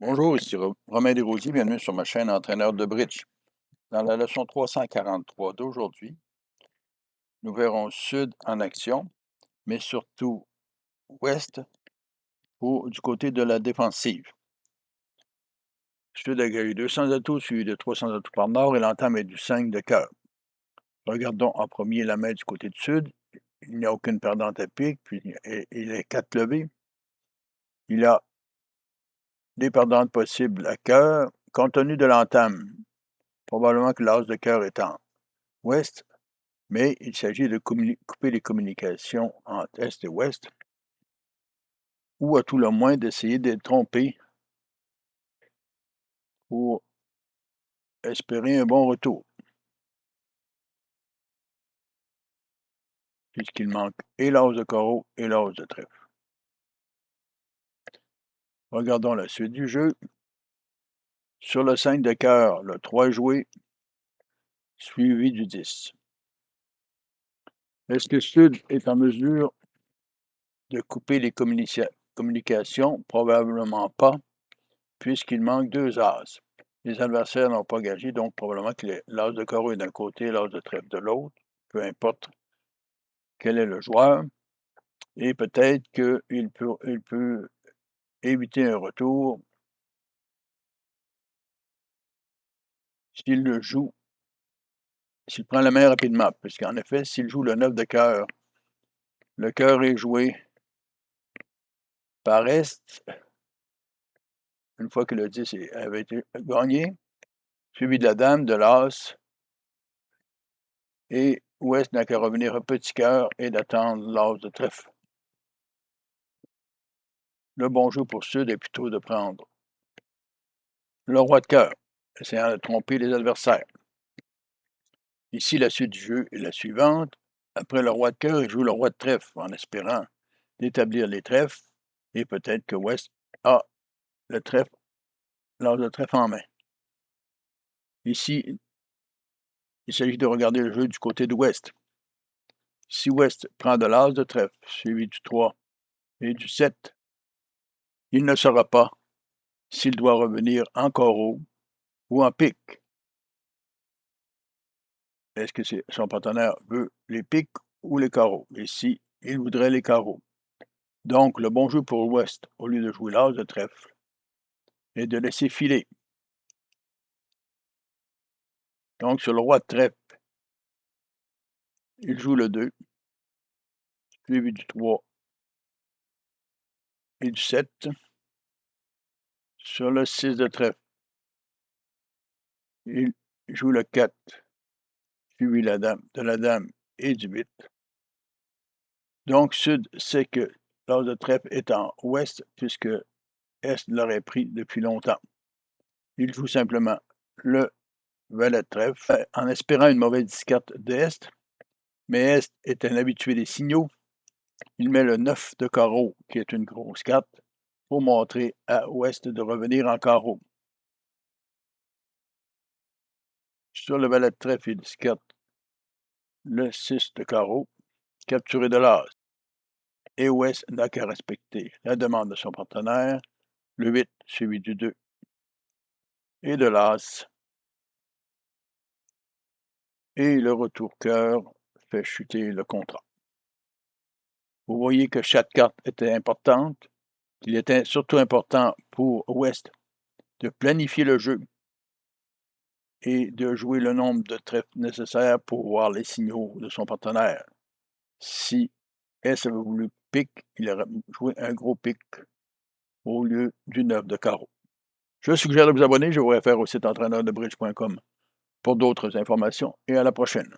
Bonjour, ici Romain Desrosiers, bienvenue sur ma chaîne Entraîneur de Bridge. Dans la leçon 343 d'aujourd'hui, nous verrons Sud en action, mais surtout Ouest du côté de la défensive. Sud a gagné 200 atouts, suivi de 300 atouts par Nord, et l'entame est du 5 de cœur. Regardons en premier la main du côté du Sud. Il n'y a aucune perdante à pique, puis il est 4 levées. Il a des perdantes possibles à cœur. Compte tenu de l'entame, probablement que l'as de cœur est en Ouest, mais il s'agit de couper les communications entre Est et Ouest, ou à tout le moins d'essayer de tromper pour espérer un bon retour, puisqu'il manque et l'as de carreau et l'as de trèfle. Regardons la suite du jeu. Sur le 5 de cœur, le 3 est joué, suivi du 10. Est-ce que Sud est en mesure de couper les communications? Probablement pas, puisqu'il manque 2 as. Les adversaires n'ont pas gagé, donc probablement que l'as de carreau est d'un côté et l'as de trèfle de l'autre, peu importe quel est le joueur. Et peut-être qu'il peut éviter un retour s'il le joue, s'il prend la main rapidement, puisqu'en effet, s'il joue le 9 de cœur, le cœur est joué par Est, une fois que le 10 avait été gagné, suivi de la dame, de l'as, et Ouest n'a qu'à revenir un petit cœur et d'attendre l'as de trèfle. Le bon jeu pour Sud est plutôt de prendre le roi de cœur, essayant de tromper les adversaires. Ici, la suite du jeu est la suivante. Après le roi de cœur, il joue le roi de trèfle en espérant d'établir les trèfles, et peut-être que Ouest a le trèfle, l'as de trèfle en main. Ici, il s'agit de regarder le jeu du côté de Ouest. Si Ouest prend de l'as de trèfle, suivi du 3 et du 7, il ne saura pas s'il doit revenir en carreau ou en pique. Est-ce que son partenaire veut les piques ou les carreaux? Ici, il voudrait les carreaux. Donc, le bon jeu pour Ouest, au lieu de jouer l'as de trèfle, est de laisser filer. Donc, sur le roi de trèfle, il joue le 2, suivi du 3 et du 7. Sur le 6 de trèfle, il joue le 4, suivi de la dame et du 8. Donc, Sud sait que l'as de trèfle est en Ouest, puisque Est l'aurait pris depuis longtemps. Il joue simplement le valet de trèfle, en espérant une mauvaise discarte d'Est, mais Est est un habitué des signaux. Il met le 9 de carreau, qui est une grosse carte, pour montrer à Ouest de revenir en carreau. Sur le valet de trèfle, il discarte le 6 de carreau, capturé de l'as. Et Ouest n'a qu'à respecter la demande de son partenaire, le 8 suivi du 2 et de l'as. Et le retour cœur fait chuter le contrat. Vous voyez que chaque carte était importante, qu'il était surtout important pour Ouest de planifier le jeu et de jouer le nombre de trèfles nécessaires pour voir les signaux de son partenaire. Si S avait voulu pique, il aurait joué un gros pique au lieu du 9 de carreau. Je suggère de vous abonner, je vous réfère au site entraîneurdebridge.com pour d'autres informations et à la prochaine.